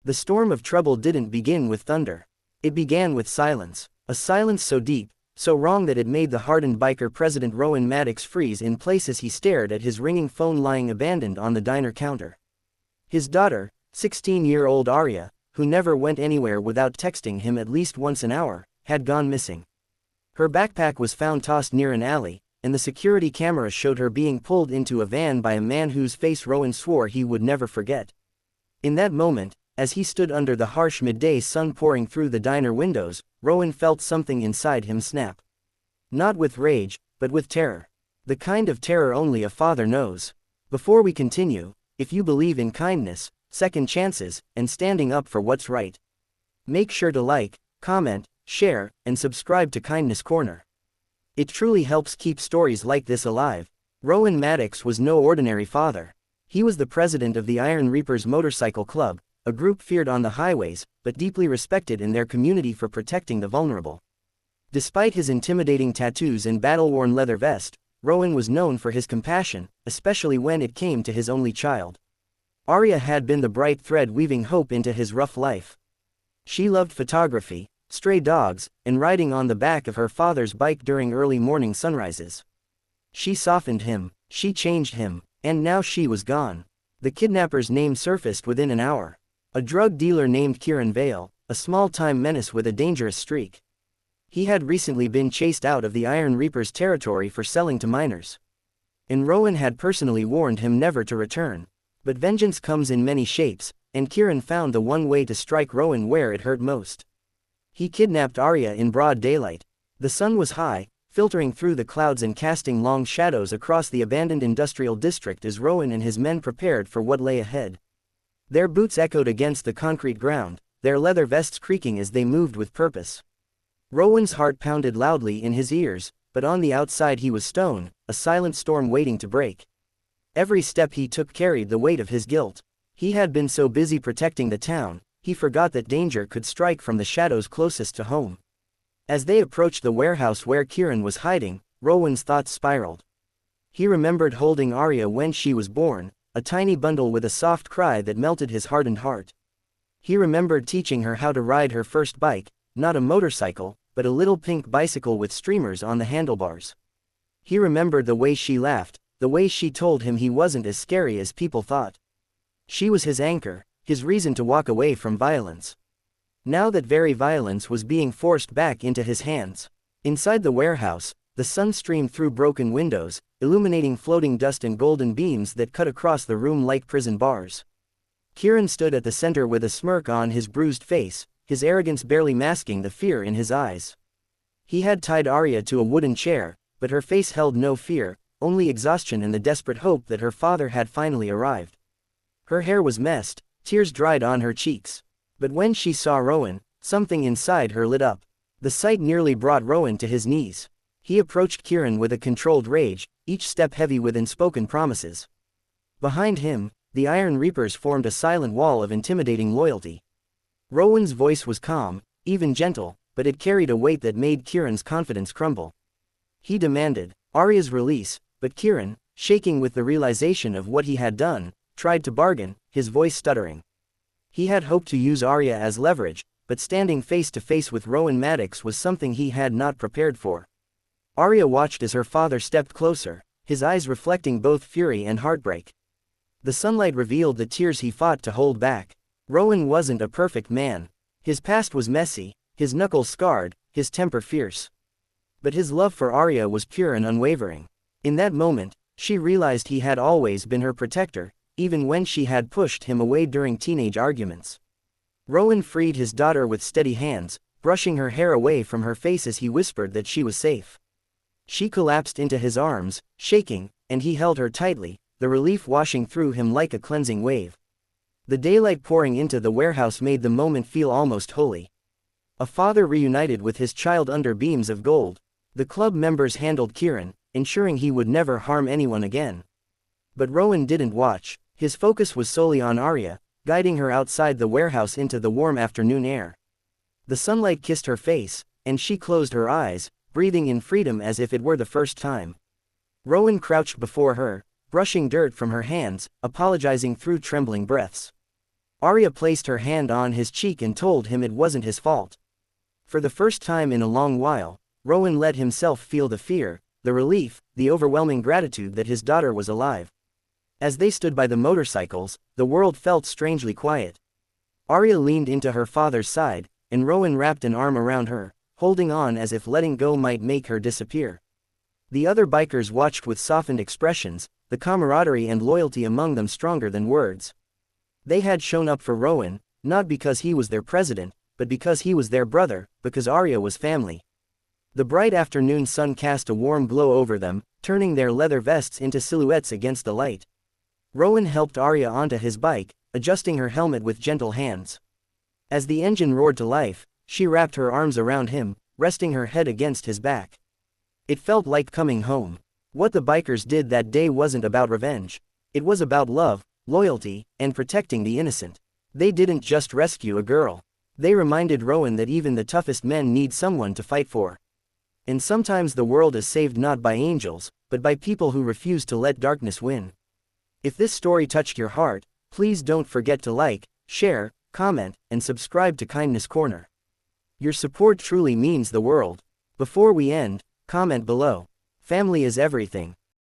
The storm of trouble didn't begin with thunder. It began with silence. A silence so deep, so wrong that it made the hardened biker President Rowan Maddox freeze in place as he stared at his ringing phone lying abandoned on the diner counter. His daughter, 16-year-old Arya, who never went anywhere without texting him at least once an hour, had gone missing. Her backpack was found tossed near an alley, and the security camera showed her being pulled into a van by a man whose face Rowan swore he would never forget. In that moment, as he stood under the harsh midday sun pouring through the diner windows, Rowan felt something inside him snap. Not with rage, but with terror. The kind of terror only a father knows. Before we continue, if you believe in kindness, second chances, and standing up for what's right, make sure to like, comment, share, and subscribe to Kindness Corner. It truly helps keep stories like this alive. Rowan Maddox was no ordinary father. He was the president of the Iron Reapers Motorcycle Club, a group feared on the highways, but deeply respected in their community for protecting the vulnerable. Despite his intimidating tattoos and battle-worn leather vest, Rowan was known for his compassion, especially when it came to his only child. Arya had been the bright thread weaving hope into his rough life. She loved photography, stray dogs, and riding on the back of her father's bike during early morning sunrises. She softened him, she changed him, and now she was gone. The kidnapper's name surfaced within an hour. A drug dealer named Kieran Vale, a small-time menace with a dangerous streak. He had recently been chased out of the Iron Reapers' territory for selling to minors. And Rowan had personally warned him never to return. But vengeance comes in many shapes, and Kieran found the one way to strike Rowan where it hurt most. He kidnapped Arya in broad daylight. The sun was high, filtering through the clouds and casting long shadows across the abandoned industrial district as Rowan and his men prepared for what lay ahead. Their boots echoed against the concrete ground, their leather vests creaking as they moved with purpose. Rowan's heart pounded loudly in his ears, but on the outside he was stone, a silent storm waiting to break. Every step he took carried the weight of his guilt. He had been so busy protecting the town, he forgot that danger could strike from the shadows closest to home. As they approached the warehouse where Kieran was hiding, Rowan's thoughts spiraled. He remembered holding Arya when she was born, a tiny bundle with a soft cry that melted his hardened heart. He remembered teaching her how to ride her first bike, not a motorcycle, but a little pink bicycle with streamers on the handlebars. He remembered the way she laughed, the way she told him he wasn't as scary as people thought. She was his anchor, his reason to walk away from violence. Now that very violence was being forced back into his hands. Inside the warehouse, the sun streamed through broken windows, illuminating floating dust and golden beams that cut across the room like prison bars. Kieran stood at the center with a smirk on his bruised face, his arrogance barely masking the fear in his eyes. He had tied Arya to a wooden chair, but her face held no fear, only exhaustion and the desperate hope that her father had finally arrived. Her hair was messed, tears dried on her cheeks. But when she saw Rowan, something inside her lit up. The sight nearly brought Rowan to his knees. He approached Kieran with a controlled rage, each step heavy with unspoken promises. Behind him, the Iron Reapers formed a silent wall of intimidating loyalty. Rowan's voice was calm, even gentle, but it carried a weight that made Kieran's confidence crumble. He demanded Arya's release, but Kieran, shaking with the realization of what he had done, tried to bargain, his voice stuttering. He had hoped to use Arya as leverage, but standing face to face with Rowan Maddox was something he had not prepared for. Arya watched as her father stepped closer, his eyes reflecting both fury and heartbreak. The sunlight revealed the tears he fought to hold back. Rowan wasn't a perfect man. His past was messy, his knuckles scarred, his temper fierce. But his love for Arya was pure and unwavering. In that moment, she realized he had always been her protector, even when she had pushed him away during teenage arguments. Rowan freed his daughter with steady hands, brushing her hair away from her face as he whispered that she was safe. She collapsed into his arms, shaking, and he held her tightly, the relief washing through him like a cleansing wave. The daylight pouring into the warehouse made the moment feel almost holy. A father reunited with his child under beams of gold. The club members handled Kieran, ensuring he would never harm anyone again. But Rowan didn't watch. His focus was solely on Arya, guiding her outside the warehouse into the warm afternoon air. The sunlight kissed her face, and she closed her eyes, breathing in freedom as if it were the first time. Rowan crouched before her, brushing dirt from her hands, apologizing through trembling breaths. Arya placed her hand on his cheek and told him it wasn't his fault. For the first time in a long while, Rowan let himself feel the fear, the relief, the overwhelming gratitude that his daughter was alive. As they stood by the motorcycles, the world felt strangely quiet. Arya leaned into her father's side, and Rowan wrapped an arm around her, holding on as if letting go might make her disappear. The other bikers watched with softened expressions, the camaraderie and loyalty among them stronger than words. They had shown up for Rowan, not because he was their president, but because he was their brother, because Arya was family. The bright afternoon sun cast a warm glow over them, turning their leather vests into silhouettes against the light. Rowan helped Arya onto his bike, adjusting her helmet with gentle hands. As the engine roared to life, she wrapped her arms around him, resting her head against his back. It felt like coming home. What the bikers did that day wasn't about revenge. It was about love, loyalty, and protecting the innocent. They didn't just rescue a girl. They reminded Rowan that even the toughest men need someone to fight for. And sometimes the world is saved not by angels, but by people who refuse to let darkness win. If this story touched your heart, please don't forget to like, share, comment, and subscribe to Kindness Corner. Your support truly means the world. Before we end, comment below. Family is everything.